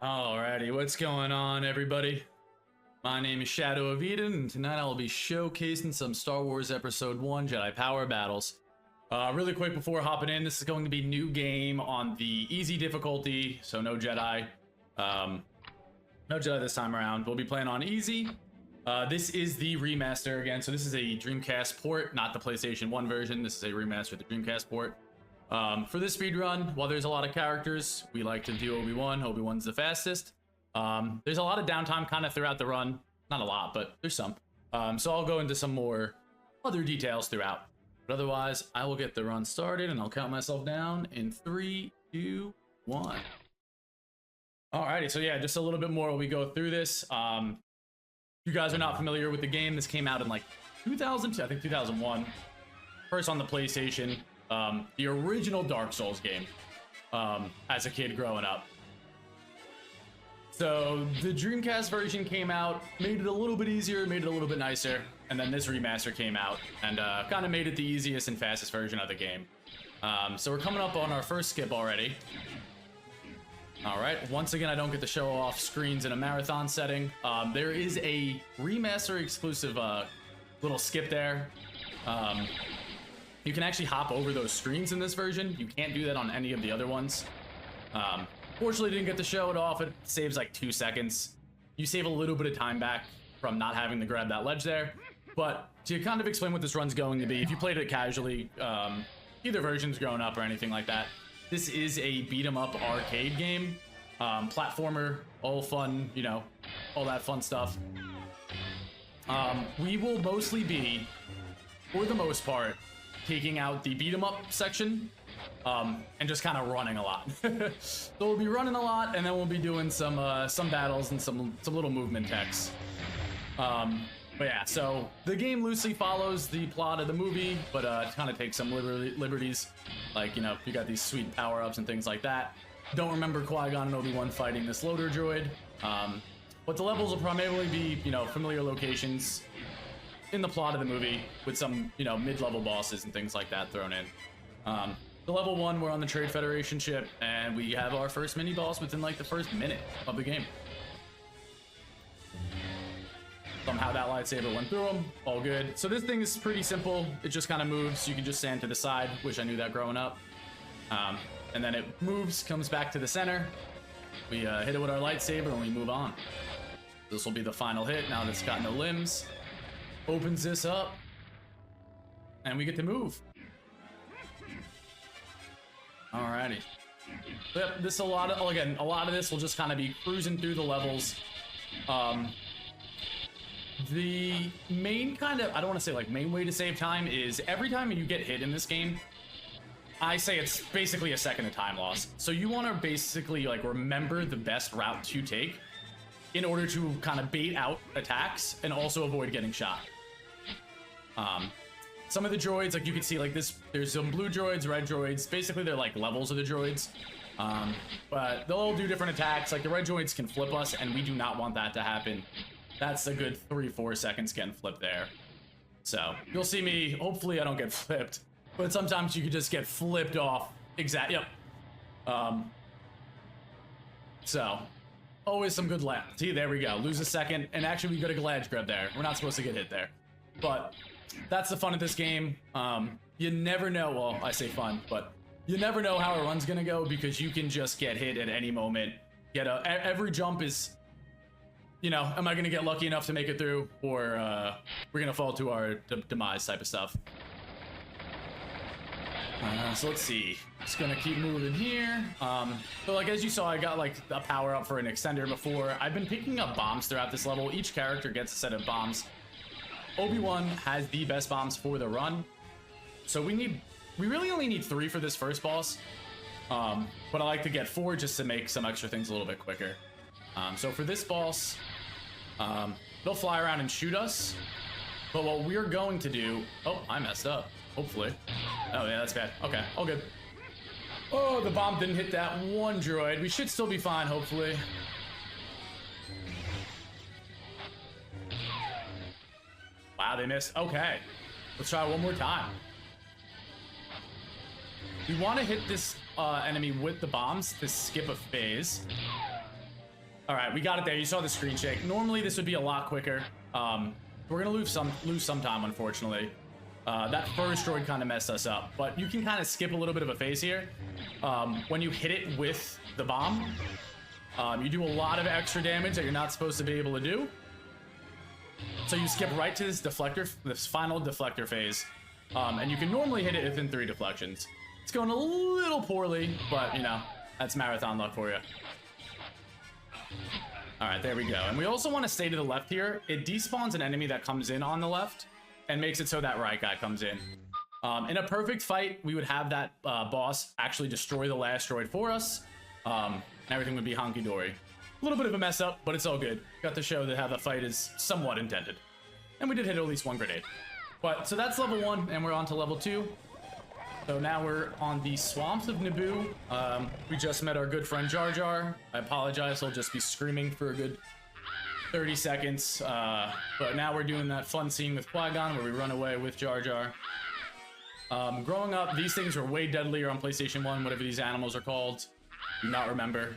Alrighty, what's going on, everybody? My name is shad0wofeden, and tonight I will be showcasing some Star Wars Episode 1 Jedi Power Battles. Really quick before hopping in, this is going to be new game on the easy difficulty, so no Jedi. No Jedi this time around. We'll be playing on easy. This is the remaster again, so this is a Dreamcast port, not the PlayStation 1 version. This is a remaster of the Dreamcast port. For this speedrun, while there's a lot of characters, we like to do Obi-Wan. Obi-Wan's the fastest. There's a lot of downtime kind of throughout the run. Not a lot, but there's some. So I'll go into some more other details throughout. But otherwise, I will get the run started, and I'll count myself down in 3, 2, 1. Alrighty, so yeah, just a little bit more while we go through this. If you guys are not familiar with the game, this came out in like 2002, I think 2001. First on the PlayStation. The original Dark Souls game as a kid growing up. So the Dreamcast version came out, made it a little bit easier, made it a little bit nicer, and then this remaster came out and kind of made it the easiest and fastest version of the game. So we're coming up on our first skip already. Alright, once again, I don't get to show off screens in a marathon setting. There is a remaster exclusive little skip there. You can actually hop over those screens in this version. You can't do that on any of the other ones. Fortunately, didn't get to show it off. It saves like 2 seconds. You save a little bit of time back from not having to grab that ledge there. But to kind of explain what this run's going to be, if you played it casually, either versions growing up or anything like that, this is a beat-em-up arcade game. Platformer, all fun, you know, all that fun stuff. We will mostly be, for the most part, taking out the beat 'em up section and just kind of running a lot. So we'll be running a lot, and then we'll be doing some battles and some little movement techs. But yeah, so the game loosely follows the plot of the movie, but kind of takes some liberties, like, you know, you got these sweet power-ups and things like that. Don't remember Qui-Gon and Obi-Wan fighting this loader droid, but the levels will primarily be, you know, familiar locations in the plot of the movie, with some, you know, mid-level bosses and things like that thrown in. The level 1, we're on the Trade Federation ship, and we have our first mini-boss within like the first minute of the game. Somehow that lightsaber went through him, all good. So this thing is pretty simple. It just kind of moves. You can just stand to the side. Wish I knew that growing up. And then it moves, comes back to the center. We hit it with our lightsaber, and we move on. This will be the final hit, now that it's got no limbs. Opens this up, and we get to move. Alrighty. Yep, this a lot of this will just kind of be cruising through the levels. The main kind of, I don't want to say like main way to save time is every time you get hit in this game, I say it's basically a second of time loss. So you want to basically like remember the best route to take in order to kind of bait out attacks and also avoid getting shot. Some of the droids, like you can see, like this, there's some blue droids, red droids. Basically, they're like levels of the droids. But they'll all do different attacks. Like the red droids can flip us, and we do not want that to happen. That's a good 3-4 seconds getting flipped there. So you'll see me, hopefully I don't get flipped, but sometimes you could just get flipped off. Yep. So always some good lap. See, there we go. Lose a second, and actually we got a glad grab there. We're not supposed to get hit there. But that's the fun of this game. You never know, well, I say fun, but you never know how a run's gonna go because you can just get hit at any moment. Every jump is, you know, am I gonna get lucky enough to make it through, or we're gonna fall to our demise type of stuff. So let's see. Just gonna keep moving here. So like as you saw, I got like a power up for an extender before. I've been picking up bombs throughout this level. Each character gets a set of bombs. Obi-Wan has the best bombs for the run, so we really only need 3 for this first boss, but I like to get 4 just to make some extra things a little bit quicker. So for this boss, they'll fly around and shoot us, but what we're going to do, oh, I messed up, hopefully. Oh yeah, that's bad. Okay, all good. Oh, the bomb didn't hit that one droid. We should still be fine, hopefully. Wow, they missed. Okay, let's try one more time. We want to hit this enemy with the bombs to skip a phase. All right, we got it there. You saw the screen shake. Normally this would be a lot quicker. We're gonna lose some time, unfortunately. That first droid kind of messed us up, but you can kind of skip a little bit of a phase here. When you hit it with the bomb, you do a lot of extra damage that you're not supposed to be able to do. So you skip right to this deflector, this final deflector phase, and you can normally hit it within 3 deflections. It's going a little poorly, but you know, that's marathon luck for you. All right, there we go. And we also want to stay to the left here. It despawns an enemy that comes in on the left and makes it so that right guy comes in. In a perfect fight, we would have that boss actually destroy the last droid for us, and everything would be honky-dory. A little bit of a mess up, but it's all good. Got to show that how the fight is somewhat intended. And we did hit at least 1 grenade. But, so that's level 1, and we're on to level 2. So now we're on the swamps of Naboo. We just met our good friend Jar Jar. I apologize, he'll just be screaming for a good 30 seconds. But now we're doing that fun scene with Qui-Gon where we run away with Jar Jar. Growing up, these things were way deadlier on PlayStation 1, whatever these animals are called. Do not remember.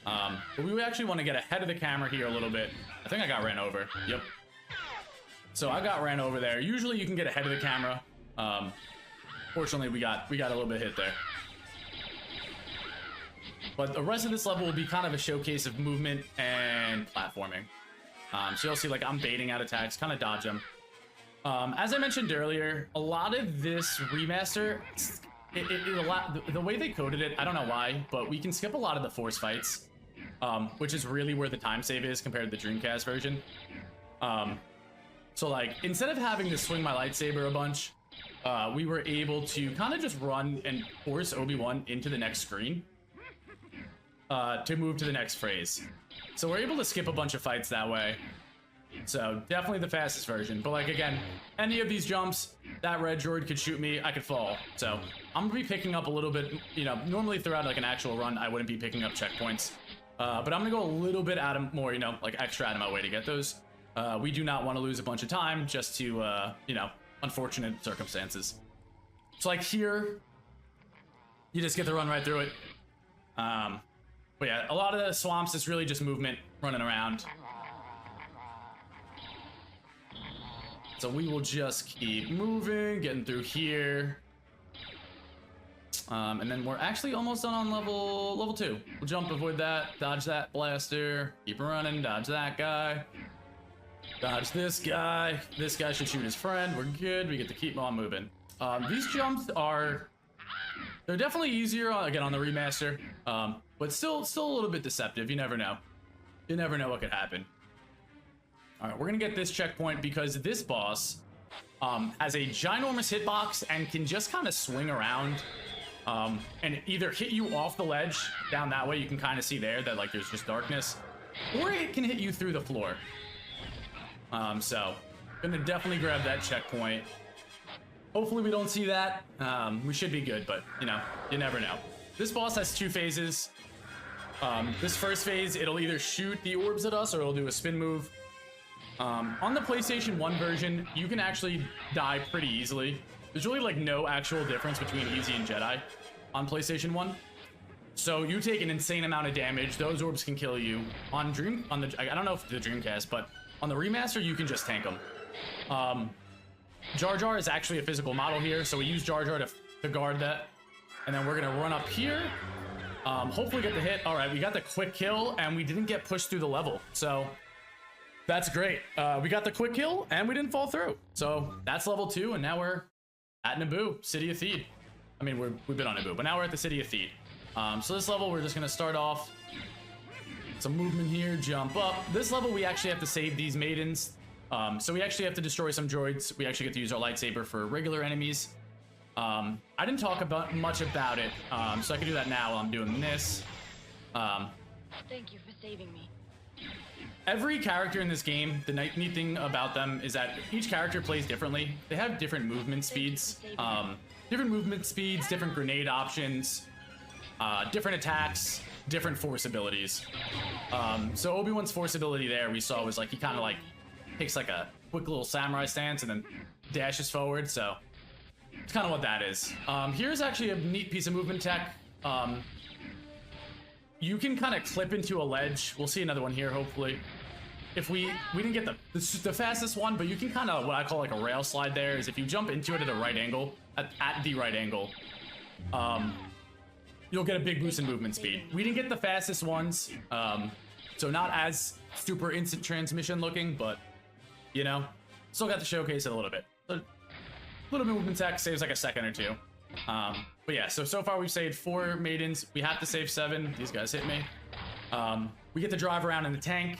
But we actually want to get ahead of the camera here a little bit. I think I got ran over. Yep. So I got ran over there. Usually you can get ahead of the camera. Fortunately, we got a little bit hit there. But the rest of this level will be kind of a showcase of movement and platforming. So you'll see, like, I'm baiting out attacks, kind of dodge them. As I mentioned earlier, a lot of this remaster, the way they coded it, I don't know why, but we can skip a lot of the force fights, which is really where the time save is compared to the Dreamcast version. So, like, instead of having to swing my lightsaber a bunch, we were able to kind of just run and force Obi-Wan into the next screen to move to the next phase. So we're able to skip a bunch of fights that way. So definitely the fastest version. But like, again, any of these jumps, that red droid could shoot me, I could fall. So I'm gonna be picking up a little bit, you know, normally throughout like an actual run, I wouldn't be picking up checkpoints. But I'm gonna go a little bit out of more, you know, like extra out of my way to get those. We do not want to lose a bunch of time just to, you know, unfortunate circumstances. So like here, you just get to run right through it. But yeah, a lot of the swamps is really just movement, running around. So we will just keep moving, getting through here. And then we're actually almost done on level 2. We'll jump, avoid that, dodge that blaster, keep running, dodge that guy. Dodge this guy. This guy should shoot his friend. We're good. We get to keep on moving. These jumps they're definitely easier again on the remaster, but still a little bit deceptive. You never know. You never know what could happen. All right, we're gonna get this checkpoint because this boss has a ginormous hitbox and can just kind of swing around and either hit you off the ledge down that way. You can kind of see there that like there's just darkness, or it can hit you through the floor. So gonna definitely grab that checkpoint. Hopefully we don't see that. We should be good, but you know, you never know. This boss has 2 phases. This first phase, it'll either shoot the orbs at us or it'll do a spin move. On the PlayStation 1 version, you can actually die pretty easily. There's really like no actual difference between easy and Jedi on PlayStation 1. So you take an insane amount of damage. Those orbs can kill you. I don't know if the Dreamcast, but on the remaster, you can just tank them. Jar Jar is actually a physical model here, so we use Jar Jar to guard that. And then we're gonna run up here. Hopefully get the hit. All right, we got the quick kill, and we didn't get pushed through the level. So that's great. We got the quick kill, and we didn't fall through. So that's level 2, and now we're at Naboo, City of Theed. I mean, we've been on Naboo, but now we're at the City of Theed. So this level, we're just gonna start off. Some movement here, jump up. This level, we actually have to save these maidens. So we actually have to destroy some droids. We actually get to use our lightsaber for regular enemies. I didn't talk much about it, so I can do that now while I'm doing this. Thank you for saving me. Every character in this game, the neat thing about them is that each character plays differently. They have different movement speeds, different grenade options, different attacks, different force abilities. So Obi-Wan's force ability there we saw was like he kind of like takes like a quick little samurai stance and then dashes forward. So it's kind of what that is. Here's actually a neat piece of movement tech. you can kind of clip into a ledge. We'll see another one here, hopefully. If we didn't get the fastest one, but you can kind of, what I call like a rail slide there, is if you jump into it at a right angle, at the right angle, you'll get a big boost in movement speed. We didn't get the fastest ones, so not as super instant transmission looking, but, you know, still got to showcase it a little bit. A little bit of movement tech saves like a second or two. But yeah, so far we've saved 4 maidens. We have to save 7. These guys hit me. We get to drive around in the tank.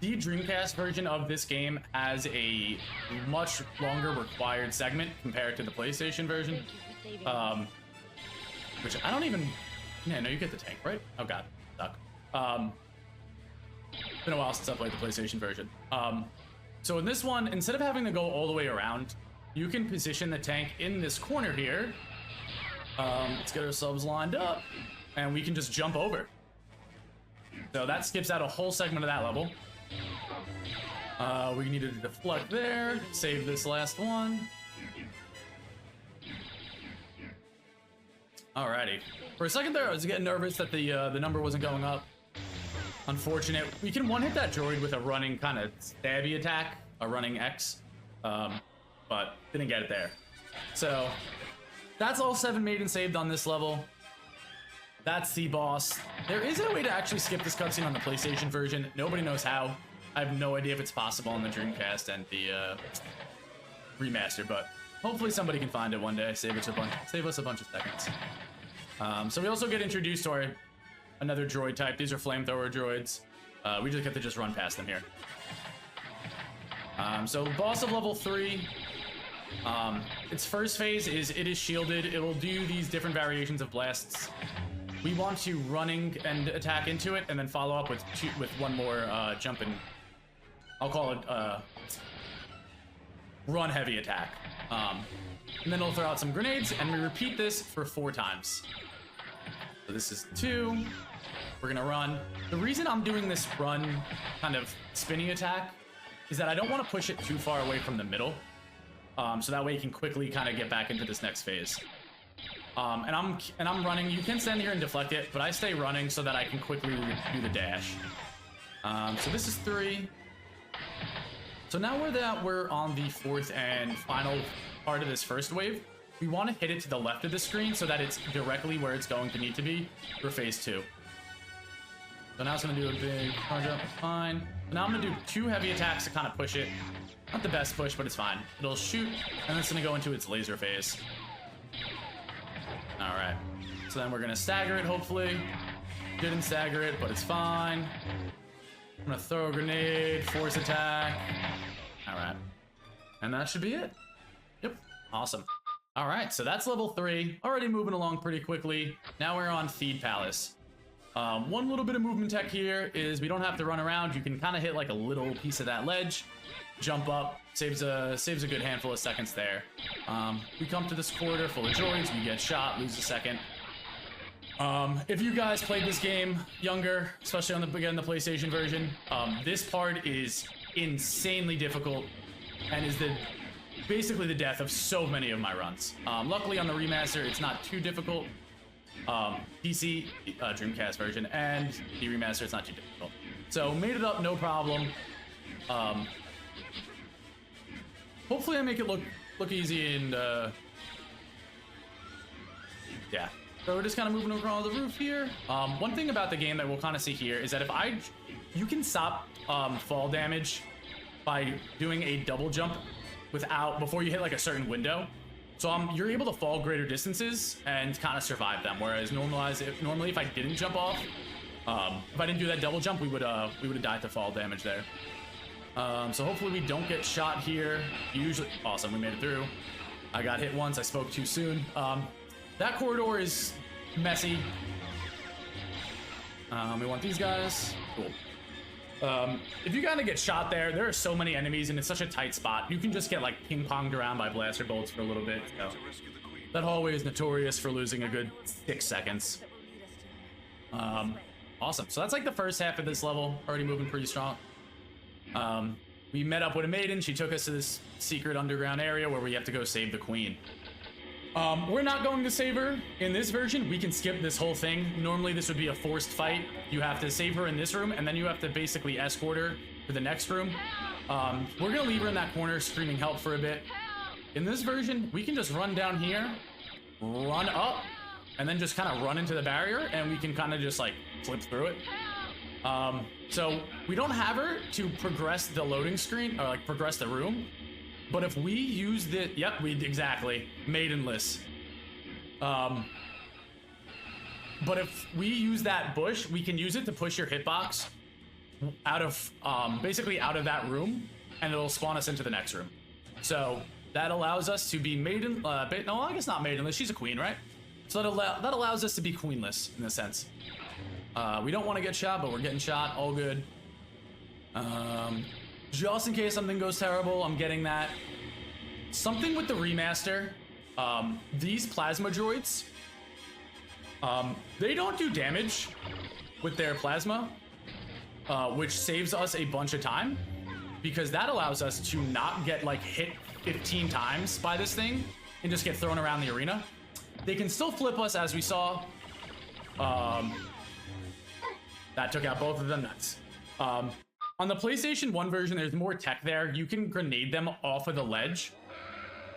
The Dreamcast version of this game has a much longer required segment compared to the PlayStation version. Which I don't even... Yeah, no, you get the tank, right? Oh god, stuck. It's been a while since I played the PlayStation version. So in this one, instead of having to go all the way around, you can position the tank in this corner here. Let's get ourselves lined up, and we can just jump over. So that skips out a whole segment of that level. We needed to deflect there, save this last one. Alrighty. For a second there, I was getting nervous that the number wasn't going up. Unfortunate. We can one-hit that droid with a running kind of stabby attack, a running X, but didn't get it there. So that's all 7 maidens saved on this level. That's the boss. There is a way to actually skip this cutscene on the PlayStation version. Nobody knows how. I have no idea if it's possible on the Dreamcast and the remaster, but hopefully somebody can find it one day. Save us a bunch of seconds. So we also get introduced to another droid type. These are flamethrower droids. We just get to just run past them here. So boss of level 3. Its first phase is it is shielded. It will do these different variations of blasts. We want to running and attack into it, and then follow up with one more jump and I'll call it run heavy attack. And then it'll throw out some grenades, and we repeat this for 4 times. So this is 2. We're gonna run. The reason I'm doing this run kind of spinning attack is that I don't want to push it too far away from the middle. So that way you can quickly kind of get back into this next phase. And I'm running. You can stand here and deflect it, but I stay running so that I can quickly do the dash. So this is 3. So now we're on the 4th and final part of this first wave. We want to hit it to the left of the screen so that it's directly where it's going to need to be for phase 2. So now it's going to do a big charge up. Fine. So now I'm going to do 2 heavy attacks to kind of push it. Not the best push, but it's fine. It'll shoot, and it's going to go into its laser phase. All right. So then we're going to stagger it, hopefully. Didn't stagger it, but it's fine. I'm going to throw a grenade, force attack. All right. And that should be it. Yep. Awesome. All right, so that's level 3. Already moving along pretty quickly. Now we're on Feed Palace. One little bit of movement tech here is we don't have to run around. You can kind of hit like a little piece of that ledge, jump up, saves a good handful of seconds there. We come to this corridor full of droids. We get shot, lose a second. If you guys played this game younger, especially on the PlayStation version, this part is insanely difficult and is basically the death of so many of my runs. Luckily on the remaster, it's not too difficult. PC, Dreamcast version, and the remaster, it's not too difficult. So made it up, no problem. Hopefully I make it look easy and yeah. So we're just kind of moving across the roof here. One thing about the game that we'll kind of see here is that you can stop fall damage by doing a double jump before you hit like a certain window. So you're able to fall greater distances and kind of survive them. Whereas normally if I didn't jump off, if I didn't do that double jump, we would have died to fall damage there. So hopefully we don't get shot here. Awesome, we made it through. I got hit once, I spoke too soon. That corridor is messy. We want these guys. Cool. If you kind of get shot there are so many enemies and it's such a tight spot. You can just get like ping-ponged around by blaster bolts for a little bit. So that hallway is notorious for losing a good 6 seconds. Awesome. So that's like the first half of this level. Already moving pretty strong. We met up with a maiden. She took us to this secret underground area where we have to go save the queen. We're not going to save her in this version. We can skip this whole thing. Normally this would be a forced fight. You have to save her in this room, and then you have to basically escort her to the next room. We're gonna leave her in that corner screaming help for a bit. In this version, we can just run down here, run up, and then just kind of run into the barrier, and we can kind of just like flip through it. So we don't have her to progress the loading screen or like progress the room. But if we use the, yep, exactly, maidenless. But if we use that bush, we can use it to push your hitbox out of, basically out of that room, and it'll spawn us into the next room. So that allows us to be maiden, no, I guess not maidenless, she's a queen, right? So that allows us to be queenless in a sense. We don't want to get shot, but we're getting shot, all good. Just in case something goes terrible, I'm getting that. Something with the remaster, these plasma droids, they don't do damage with their plasma, which saves us a bunch of time, because that allows us to not get like hit 15 times by this thing and just get thrown around the arena. They can still flip us, as we saw. That took out both of them. Nuts. On the PlayStation 1 version, there's more tech there. You can grenade them off of the ledge.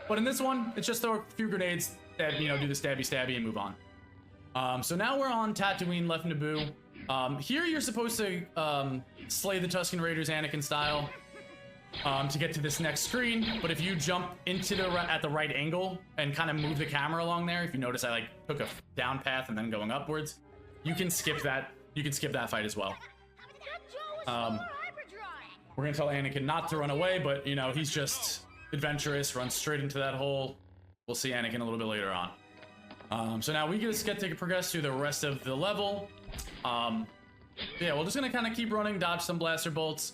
But in this one, it's just throw a few grenades that, you know, do the stabby and move on. So now we're on Tatooine, left Naboo. Here you're supposed to slay the Tusken Raiders Anakin style to get to this next screen. But if you jump into the at the right angle and kind of move the camera along there, if you notice I like took a down path and then going upwards, you can skip that. You can skip that fight as well. We're gonna tell Anakin not to run away, but you know, he's just adventurous, runs straight into that hole. We'll see Anakin a little bit later on. So now we just get to progress through the rest of the level. Yeah, we're just gonna kind of keep running, dodge some blaster bolts.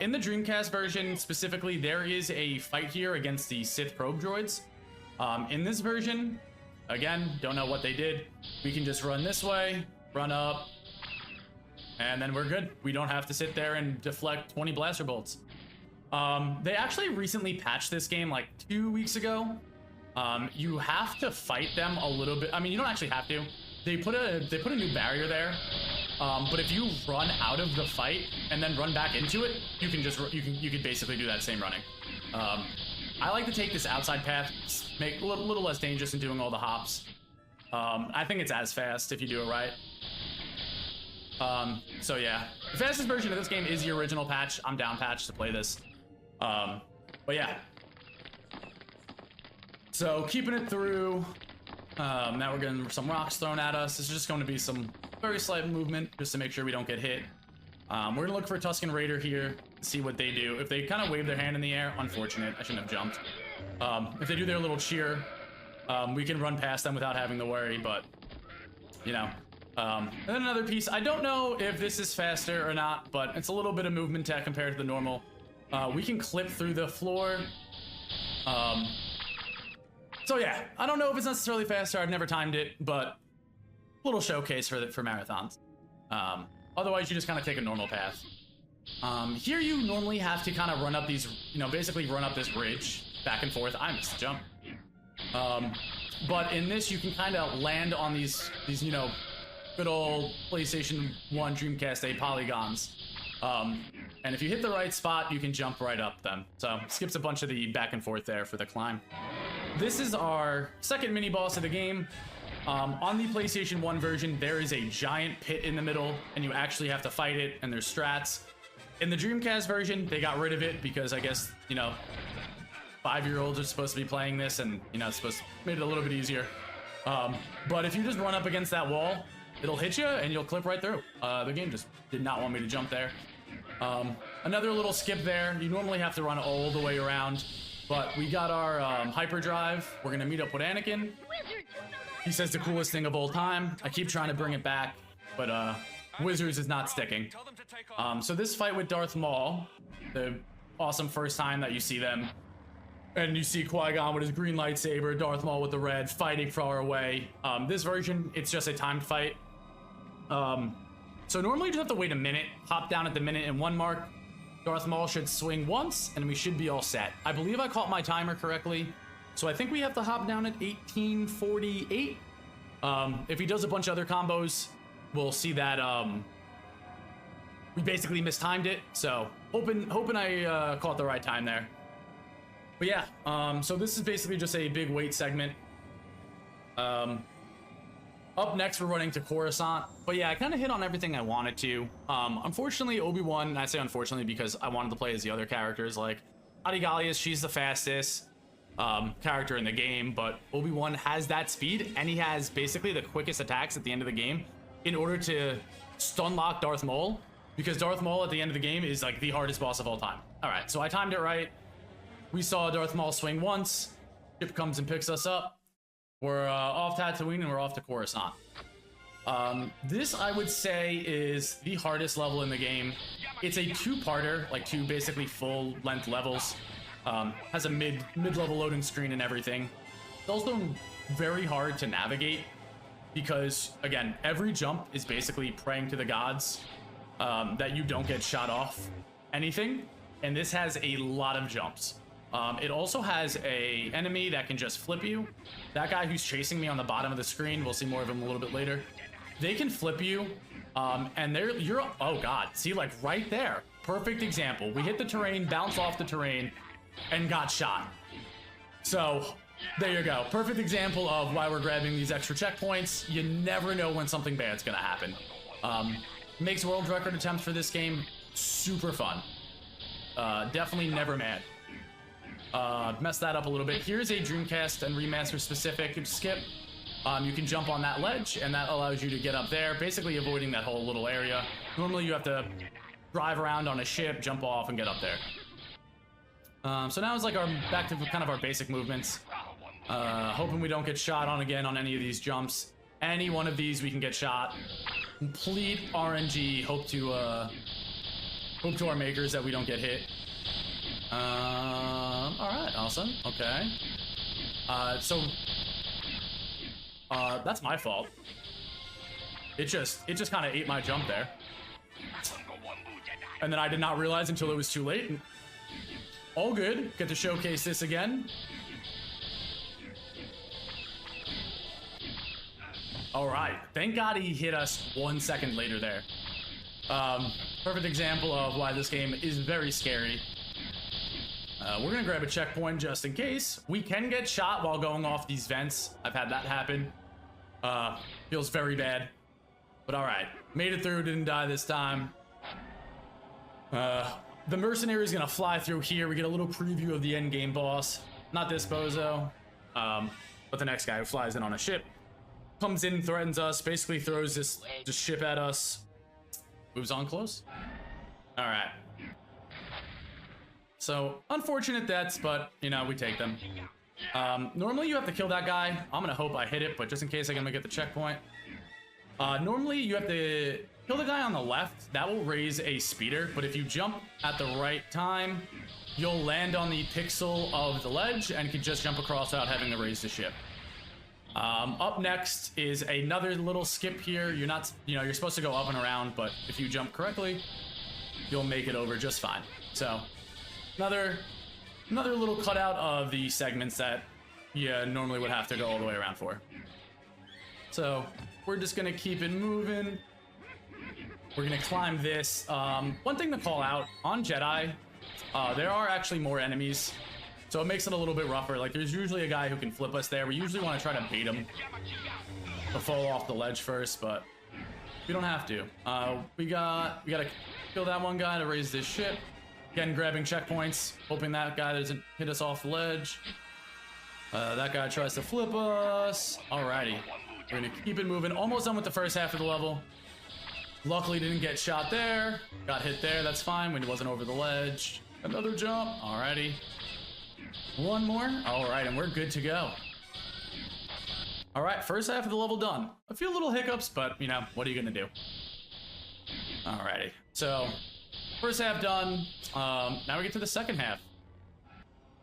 In the Dreamcast version specifically, there is a fight here against the Sith probe droids. In this version, again, don't know what they did. We can just run this way, run up, and then we're good. We don't have to sit there and deflect 20 blaster bolts. They actually recently patched this game like 2 weeks ago. You have to fight them a little bit. I mean, you don't actually have to. They put a new barrier there. But if you run out of the fight and then run back into it, you can just you can basically do that same running. I like to take this outside path, make a little less dangerous in doing all the hops. I think it's as fast if you do it right. So yeah, the fastest version of this game is the original patch. I'm down patch to play this. But yeah. So keeping it through. Now we're getting some rocks thrown at us. This is just going to be some very slight movement just to make sure we don't get hit. We're gonna look for a Tusken Raider here, see what they do. If they kind of wave their hand in the air, unfortunate, I shouldn't have jumped. If they do their little cheer, we can run past them without having to worry, but you know. And then another piece, I don't know if this is faster or not, but it's a little bit of movement tech compared to the normal. We can clip through the floor. So yeah, I don't know if it's necessarily faster. I've never timed it, but little showcase for marathons. Otherwise, you just kind of take a normal path. Here you normally have to kind of run up these, you know, basically run up this bridge back and forth. I missed the jump. But in this, you can kind of land on these, you know, good old PlayStation 1 Dreamcast 8 polygons. And if you hit the right spot, you can jump right up them. So skips a bunch of the back and forth there for the climb. This is our second mini boss of the game. On the PlayStation 1 version, there is a giant pit in the middle, and you actually have to fight it, and there's strats. In the Dreamcast version, they got rid of it because I guess, you know, 5-year-olds are supposed to be playing this, and, you know, it's supposed to make it a little bit easier. But if you just run up against that wall, it'll hit you, and you'll clip right through. The game just did not want me to jump there. Another little skip there. You normally have to run all the way around, but we got our hyperdrive. We're gonna meet up with Anakin. He says the coolest thing of all time. I keep trying to bring it back, but Wizards is not sticking. So this fight with Darth Maul, the awesome first time that you see them, and you see Qui-Gon with his green lightsaber, Darth Maul with the red, fighting far away. This version, it's just a timed fight. So normally you just have to wait a minute, hop down at the minute and 1 mark. Darth Maul should swing once, and we should be all set. I believe I caught my timer correctly. So I think we have to hop down at 1848. If he does a bunch of other combos, we'll see that we basically mistimed it. So hoping I caught the right time there. But yeah, so this is basically just a big weight segment. Up next, we're running to Coruscant. But yeah, I kind of hit on everything I wanted to. Unfortunately, Obi-Wan, and I say unfortunately because I wanted to play as the other characters, like Adigalius, she's the fastest character in the game, but Obi-Wan has that speed, and he has basically the quickest attacks at the end of the game in order to stun lock Darth Maul, because Darth Maul at the end of the game is like the hardest boss of all time. All right, so I timed it right. We saw Darth Maul swing once. Ship comes and picks us up. We're off Tatooine and we're off to Coruscant. This, I would say, is the hardest level in the game. It's a two-parter, like two basically full-length levels. Has a mid-level loading screen and everything. It's also very hard to navigate because, again, every jump is basically praying to the gods that you don't get shot off anything. And this has a lot of jumps. It also has a enemy that can just flip you. That guy who's chasing me on the bottom of the screen, we'll see more of him a little bit later. They can flip you, and oh god, see, like right there, perfect example. We hit the terrain, bounced off the terrain, and got shot. So there you go, perfect example of why we're grabbing these extra checkpoints. You never know when something bad's gonna happen. Makes world record attempts for this game super fun. Definitely never mad. Messed that up a little bit. Here's a Dreamcast and Remaster specific skip. You can jump on that ledge, and that allows you to get up there, basically avoiding that whole little area. Normally you have to drive around on a ship, jump off, and get up there. So now it's like back to kind of our basic movements. Hoping we don't get shot on again on any of these jumps. Any one of these we can get shot. Complete RNG. Hope to our makers that we don't get hit. All right, awesome. Okay. That's my fault. It just kind of ate my jump there. And then I did not realize until it was too late. All good. Get to showcase this again. All right. Thank God he hit us 1 second later there. Perfect example of why this game is very scary. We're gonna grab a checkpoint just in case. We can get shot while going off these vents. I've had that happen. Feels very bad. But all right, made it through, didn't die this time. The mercenary is gonna fly through here. We get a little preview of the end game boss. Not this bozo, but the next guy who flies in on a ship. Comes in, threatens us, basically throws this ship at us. Moves on close. All right. So, unfortunate deaths, but, you know, we take them. Normally you have to kill that guy. I'm gonna hope I hit it, but just in case I'm gonna get the checkpoint. Normally you have to kill the guy on the left. That will raise a speeder, but if you jump at the right time, you'll land on the pixel of the ledge and can just jump across without having to raise the ship. Up next is another little skip here. You're supposed to go up and around, but if you jump correctly, you'll make it over just fine. So, another little cutout of the segments that you normally would have to go all the way around for. So, we're just gonna keep it moving. We're gonna climb this. One thing to call out, on Jedi, there are actually more enemies. So it makes it a little bit rougher. Like, there's usually a guy who can flip us there. We usually want to try to bait him to fall off the ledge first, but we don't have to. We gotta kill that one guy to raise this ship. Again, grabbing checkpoints, hoping that guy doesn't hit us off the ledge. That guy tries to flip us. Alrighty, we're gonna keep it moving. Almost done with the first half of the level. Luckily didn't get shot there. Got hit there, that's fine when he wasn't over the ledge. Another jump, alrighty. One more. All right, and we're good to go. All right, first half of the level done. A few little hiccups, but, you know, what are you going to do? All righty. So, first half done. Now we get to the second half.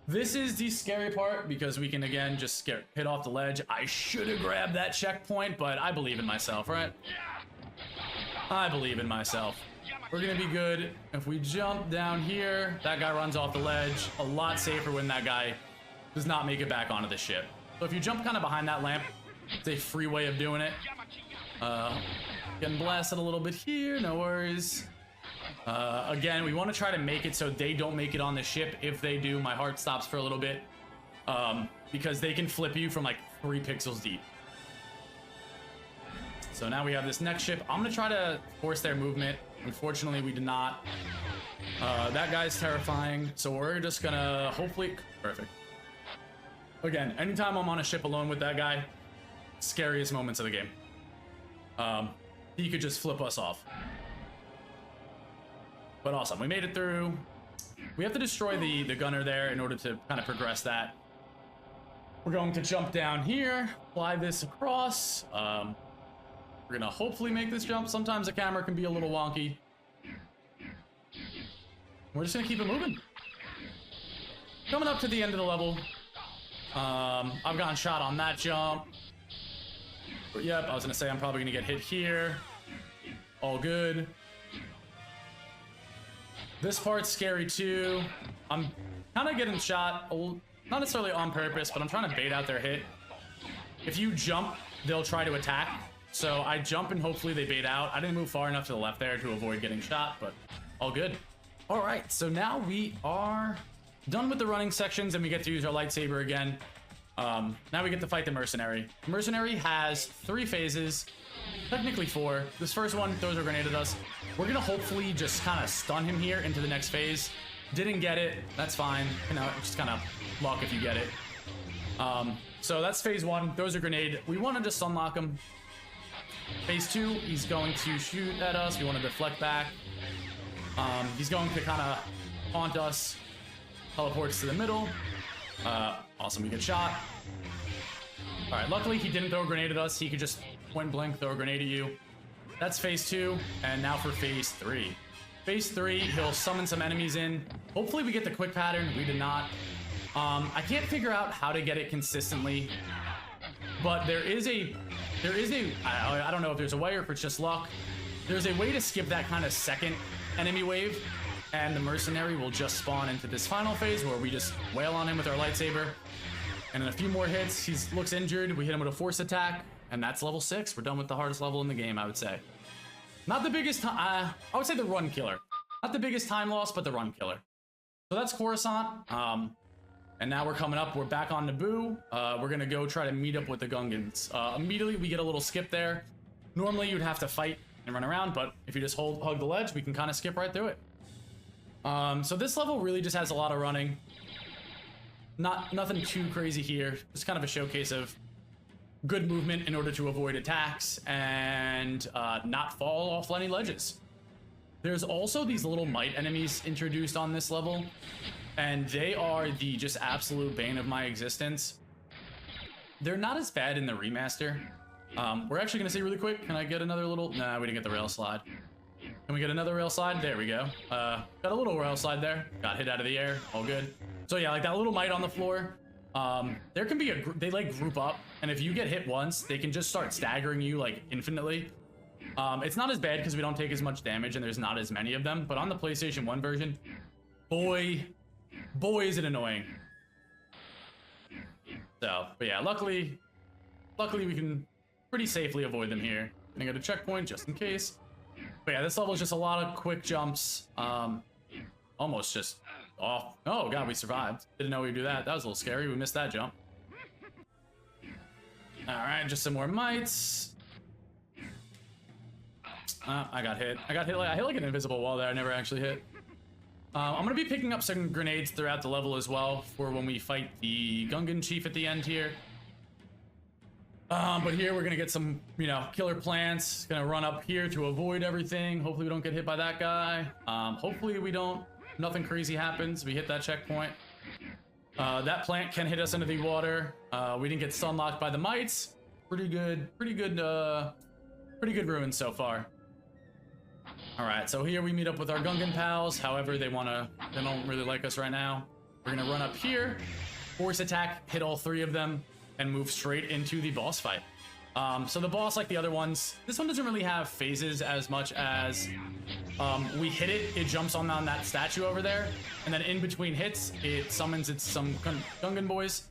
This is the scary part because we can, again, just hit off the ledge. I should have grabbed that checkpoint, but I believe in myself, right? I believe in myself. We're gonna be good. If we jump down here, that guy runs off the ledge. A lot safer when that guy does not make it back onto the ship. So if you jump kind of behind that lamp, it's a free way of doing it. Getting blasted a little bit here, no worries. Again, we want to try to make it so they don't make it on the ship. If they do, my heart stops for a little bit, because they can flip you from like 3 pixels deep. So now we have this next ship. I'm gonna try to force their movement. Unfortunately, we did not. That guy's terrifying, so we're just gonna hopefully... Perfect. Again, anytime I'm on a ship alone with that guy, scariest moments of the game. He could just flip us off. But awesome, we made it through. We have to destroy the gunner there in order to kind of progress that. We're going to jump down here, fly this across. We're gonna hopefully make this jump. Sometimes the camera can be a little wonky. We're just gonna keep it moving. Coming up to the end of the level. I've gotten shot on that jump. But yep, I was gonna say I'm probably gonna get hit here. All good. This part's scary too. I'm kind of getting shot, not necessarily on purpose, but I'm trying to bait out their hit. If you jump, they'll try to attack. So I jump and hopefully they bait out. I didn't move far enough to the left there to avoid getting shot, but all good. All right, so now we are done with the running sections and we get to use our lightsaber again. Now we get to fight the mercenary. The mercenary has 3 phases, technically 4. This first one throws a grenade at us. We're gonna hopefully just kind of stun him here into the next phase. Didn't get it, that's fine. You know, just kind of luck if you get it. So that's phase 1, throws a grenade. We want to just unlock him. Phase 2, he's going to shoot at us. We want to deflect back. He's going to kind of haunt us. Teleports to the middle. Awesome, we get shot. All right, luckily he didn't throw a grenade at us. He could just point blank throw a grenade at you. That's phase 2, and now for phase 3. Phase 3, he'll summon some enemies in. Hopefully we get the quick pattern. We did not. I can't figure out how to get it consistently, but there is a I don't know if there's a way or if it's just luck. There's a way to skip that kind of second enemy wave, and the mercenary will just spawn into this final phase where we just wail on him with our lightsaber. And in a few more hits, he looks injured. We hit him with a force attack, and that's level 6. We're done with the hardest level in the game, I would say. Not the biggest time, I would say the run killer. Not the biggest time loss, but the run killer. So that's Coruscant. And now we're coming up, we're back on Naboo. We're gonna go try to meet up with the Gungans. Immediately we get a little skip there. Normally you'd have to fight and run around, but if you just hug the ledge, we can kind of skip right through it. So this level really just has a lot of running. Nothing too crazy here. Just kind of a showcase of good movement in order to avoid attacks and not fall off any ledges. There's also these little might enemies introduced on this level, and they are the just absolute bane of my existence. They're not as bad in the remaster. We're actually gonna see really quick. Can I get another little? Nah, we didn't get the rail slide. Can we get another rail slide? There we go. Got a little rail slide there. Got hit out of the air. All good. So yeah, like that little might on the floor. There can be they like group up, and if you get hit once, they can just start staggering you like infinitely. It's not as bad because we don't take as much damage and there's not as many of them, but on the PlayStation 1 version, boy is it annoying. So, but yeah, luckily we can pretty safely avoid them here. Gonna go to checkpoint just in case. But yeah, this level is just a lot of quick jumps. Almost just off. Oh god, we survived. Didn't know we'd do that. That was a little scary. We missed that jump. All right, just some more mites. I got hit. I hit like an invisible wall there. I never actually hit. I'm gonna be picking up some grenades throughout the level as well for when we fight the Gungan chief at the end here. But here we're gonna get some, you know, killer plants. Gonna run up here to avoid everything. Hopefully we don't get hit by that guy. Hopefully we don't. Nothing crazy happens. We hit that checkpoint. That plant can hit us into the water. We didn't get sunlocked by the mites. Pretty good ruins so far. All right, so here we meet up with our Gungan pals. However, they don't really like us right now. We're gonna run up here, force attack, hit all 3 of them, and move straight into the boss fight. So the boss, like the other ones, this one doesn't really have phases as much as we hit it, it jumps on that statue over there, and then in between hits, it summons some Gungan boys.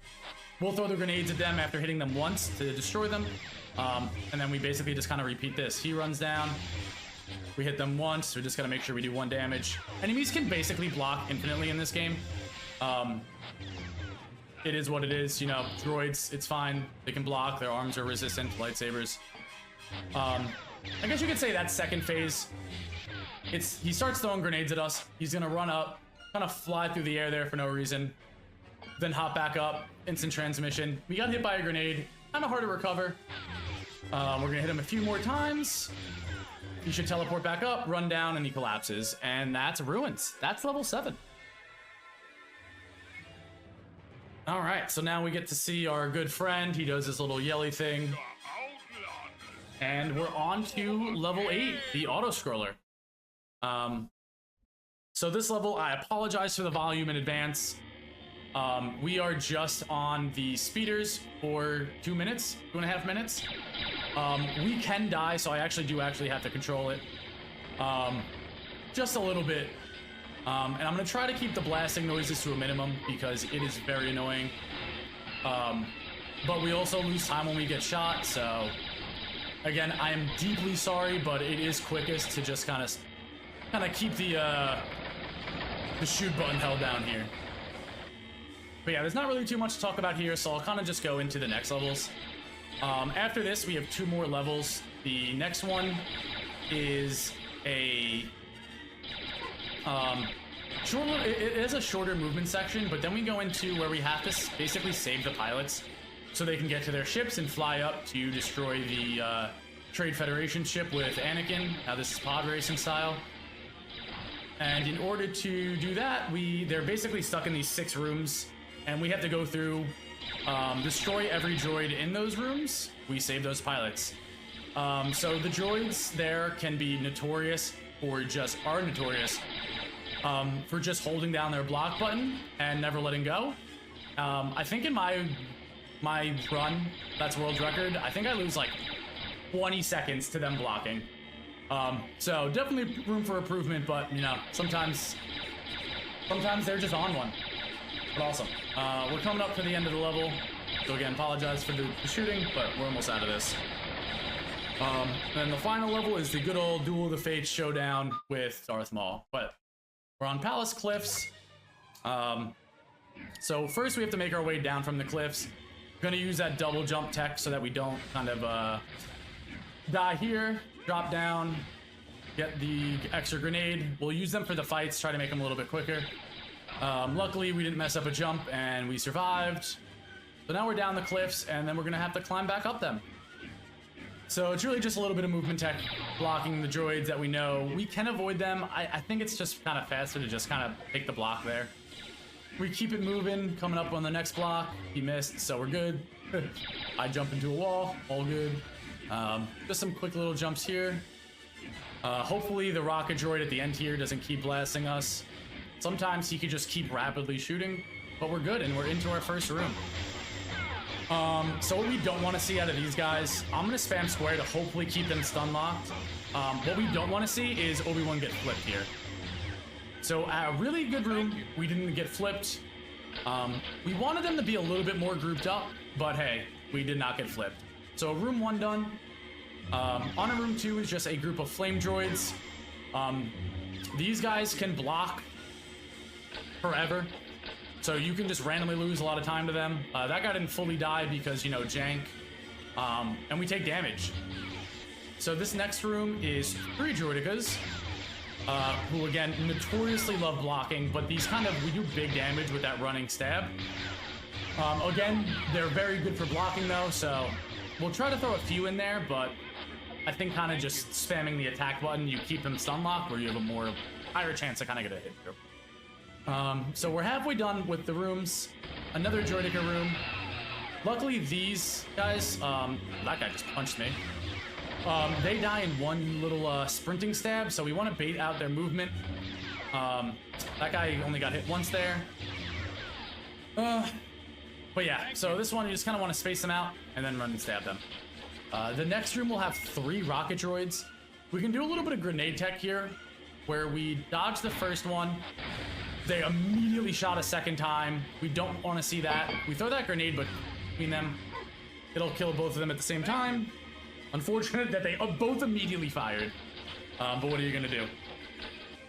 We'll throw the grenades at them after hitting them once to destroy them, and then we basically just kind of repeat this. He runs down, we hit them once, we just gotta make sure we do 1 damage. Enemies can basically block infinitely in this game. It is what it is, you know, droids, it's fine. They can block, their arms are resistant to lightsabers. I guess you could say that second phase, he starts throwing grenades at us. He's gonna run up, kind of fly through the air there for no reason, then hop back up, instant transmission. We got hit by a grenade, kind of hard to recover. We're gonna hit him a few more times. He should teleport back up, run down, and he collapses. And that's Ruins. That's level 7. All right, so now we get to see our good friend. He does this little yelly thing. And we're on to level 8, the auto-scroller. So this level, I apologize for the volume in advance. We are just on the speeders for 2 minutes, 2.5 minutes. We can die, so I actually have to control it. Just a little bit. And I'm gonna try to keep the blasting noises to a minimum because it is very annoying. But we also lose time when we get shot, so again, I am deeply sorry, but it is quickest to just kind of keep the shoot button held down here. But yeah, there's not really too much to talk about here, so I'll kind of just go into the next levels. After this, we have 2 more levels. The next one is a it is a shorter movement section, but then we go into where we have to basically save the pilots so they can get to their ships and fly up to destroy the Trade Federation ship with Anakin. Now this is pod racing style. And in order to do that, they're basically stuck in these 6 rooms, and we have to go through, destroy every droid in those rooms. We save those pilots. So the droids there can be notorious or just are notorious for just holding down their block button and never letting go. I think in my run, that's world record, I think I lose like 20 seconds to them blocking. So definitely room for improvement, but you know, sometimes they're just on one. But awesome. We're coming up to the end of the level, so again, apologize for the shooting, but we're almost out of this. And the final level is the good old Duel of the Fates showdown with Darth Maul. But we're on Palace Cliffs. So first we have to make our way down from the cliffs. Gonna use that double jump tech so that we don't kind of die here, drop down, get the extra grenade. We'll use them for the fights, try to make them a little bit quicker. Luckily we didn't mess up a jump and we survived. So now we're down the cliffs and then we're gonna have to climb back up them. So it's really just a little bit of movement tech, blocking the droids that we know. We can avoid them. I think it's just kind of faster to just kind of take the block there. We keep it moving, coming up on the next block. He missed, so we're good. I jump into a wall, all good. Just some quick little jumps here. Hopefully the rocket droid at the end here doesn't keep blasting us. Sometimes he could just keep rapidly shooting, but we're good and we're into our first room. So what we don't want to see out of these guys, I'm going to spam square to hopefully keep them stun locked. What we don't want to see is Obi-Wan get flipped here. So a really good room, we didn't get flipped. We wanted them to be a little bit more grouped up, but hey, we did not get flipped. So room 1 done. On a room 2 is just a group of flame droids. These guys can block forever. So you can just randomly lose a lot of time to them. That guy didn't fully die because, you know, jank. And we take damage. So this next room is 3 droidicas, who again, notoriously love blocking, but these we do big damage with that running stab. Again, they're very good for blocking though, so we'll try to throw a few in there, but I think kind of just spamming the attack button, you keep them stun locked, where you have a higher chance to kind of get a hit through. So we're halfway done with the rooms. Another droidica room. Luckily these guys, that guy just punched me. They die in one little sprinting stab, so we want to bait out their movement. That guy only got hit once there. But yeah, so this one you just kind of want to space them out and then run and stab them. The next room will have 3 rocket droids. We can do a little bit of grenade tech here, where we dodge the first one. They immediately shot a second time. We don't want to see that. We throw that grenade between them. It'll kill both of them at the same time. Unfortunate that they both immediately fired. But what are you going to do?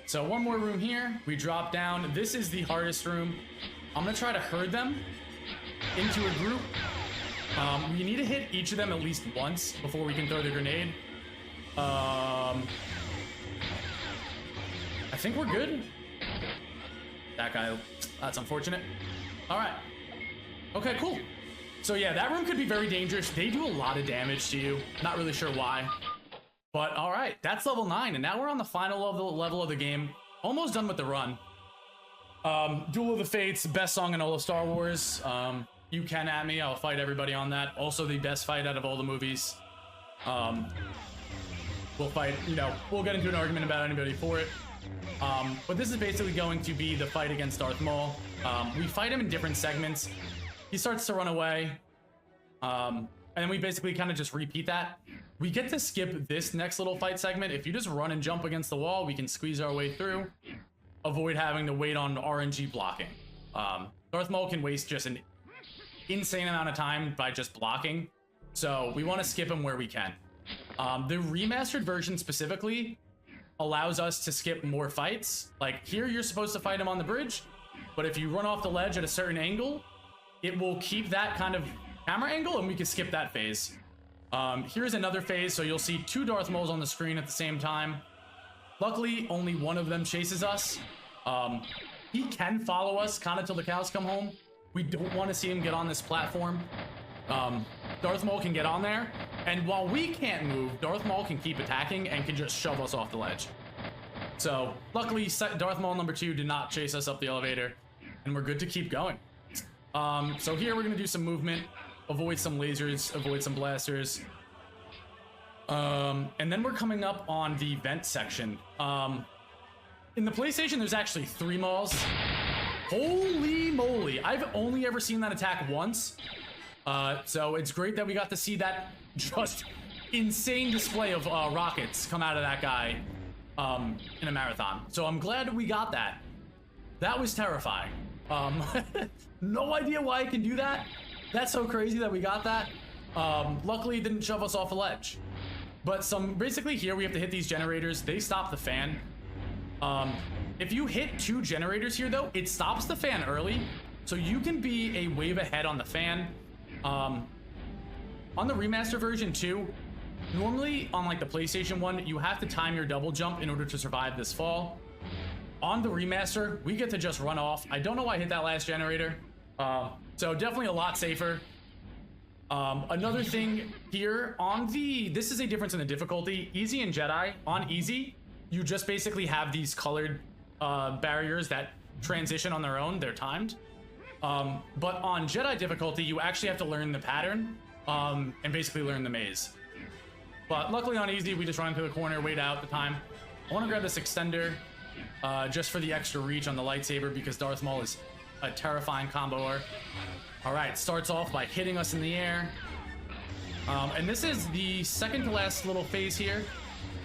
So one more room here. We drop down. This is the hardest room. I'm going to try to herd them into a group. We need to hit each of them at least once before we can throw the grenade. I think we're good. That guy, that's unfortunate. All right. Okay, cool. So yeah, that room could be very dangerous. They do a lot of damage to you. Not really sure why. But all right, that's level 9. And now we're on the final level of the game. Almost done with the run. Duel of the Fates, best song in all of Star Wars. You can at me, I'll fight everybody on that. Also the best fight out of all the movies. We'll fight, you know, we'll get into an argument about anybody for it. But this is basically going to be the fight against Darth Maul. We fight him in different segments. He starts to run away. And then we basically kind of just repeat that. We get to skip this next little fight segment. If you just run and jump against the wall, we can squeeze our way through. Avoid having to wait on RNG blocking. Darth Maul can waste just an insane amount of time by just blocking. So we want to skip him where we can. The remastered version specifically allows us to skip more fights. Like here, you're supposed to fight him on the bridge, but if you run off the ledge at a certain angle, it will keep that kind of camera angle and we can skip that phase. Here's another phase, so you'll see 2 Darth Mauls on the screen at the same time. Luckily, only one of them chases us. He can follow us kind of till the cows come home. We don't want to see him get on this platform. Darth Maul can get on there, and while we can't move, Darth Maul can keep attacking and can just shove us off the ledge. So luckily, Darth Maul number 2 did not chase us up the elevator, and we're good to keep going. So here we're gonna do some movement, avoid some lasers, avoid some blasters. And then we're coming up on the vent section. In the PlayStation, there's actually 3 Mauls. Holy moly, I've only ever seen that attack once. So it's great that we got to see that just insane display of rockets come out of that guy in a marathon. So I'm glad we got that. That was terrifying. No idea why it can do that. That's so crazy that we got that. Luckily it didn't shove us off a ledge. But basically here we have to hit these generators. They stop the fan. If you hit 2 generators here though, it stops the fan early. So you can be a wave ahead on the fan. On the remaster version too, normally on like the PlayStation 1, you have to time your double jump in order to survive this fall. On the remaster, we get to just run off. I don't know why I hit that last generator. So definitely a lot safer. Another thing here this is a difference in the difficulty. Easy and Jedi, on easy, you just basically have these colored barriers that transition on their own. They're timed. But on Jedi difficulty, you actually have to learn the pattern and basically learn the maze. But luckily on easy, we just run into the corner, wait out the time. I want to grab this extender just for the extra reach on the lightsaber because Darth Maul is a terrifying comboer. All right, starts off by hitting us in the air. And this is the second to last little phase here.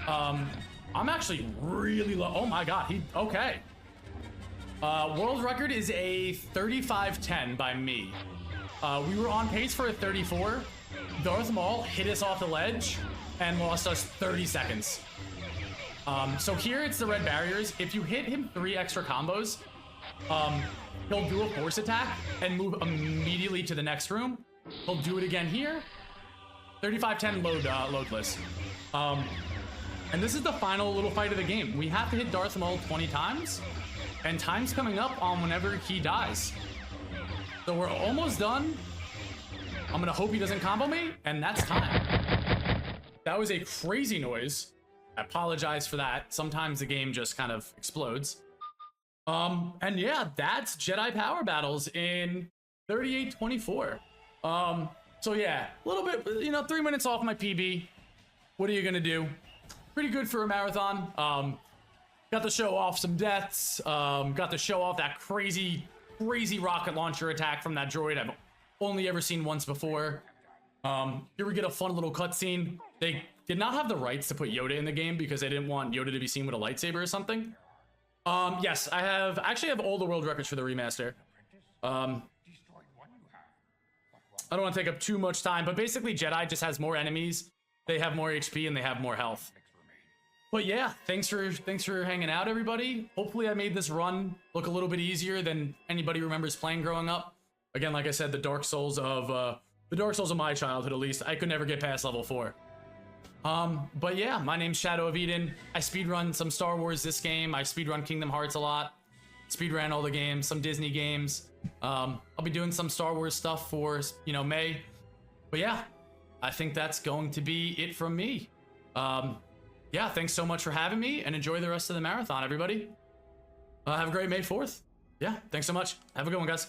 I'm actually really low. Oh my God, okay. World record is a 35:10 by me. We were on pace for a 34. Darth Maul hit us off the ledge and lost us 30 seconds. So here it's the red barriers. If you hit him 3 extra combos, he'll do a force attack and move immediately to the next room. He'll do it again here. 35:10 loadless. And this is the final little fight of the game. We have to hit Darth Maul 20 times. And time's coming up on whenever he dies. So we're almost done. I'm gonna hope he doesn't combo me, and that's time. That was a crazy noise. I apologize for that. Sometimes the game just kind of explodes. And yeah, that's Jedi Power Battles in 38:24. So yeah, a little bit, 3 minutes off my PB. What are you gonna do? Pretty good for a marathon. Got to show off some deaths. Got to show off that crazy rocket launcher attack from that droid I've only ever seen once before. Here we get a fun little cutscene. They did not have the rights to put Yoda in the game because they didn't want Yoda to be seen with a lightsaber or something. Yes, I actually have all the world records for the remaster. I don't want to take up too much time, but basically Jedi just has more enemies, they have more HP, and they have more health. But yeah, thanks for hanging out, everybody. Hopefully I made this run look a little bit easier than anybody remembers playing growing up. Again, like I said, the Dark Souls of my childhood, at least, I could never get past level 4. But yeah, my name's shad0wofeden. I speedrun some Star Wars this game. I speedrun Kingdom Hearts a lot. Speedran all the games, some Disney games. I'll be doing some Star Wars stuff for, May. But yeah, I think that's going to be it from me. Yeah, thanks so much for having me, and enjoy the rest of the marathon, everybody. Have a great May 4th. Yeah, thanks so much. Have a good one, guys.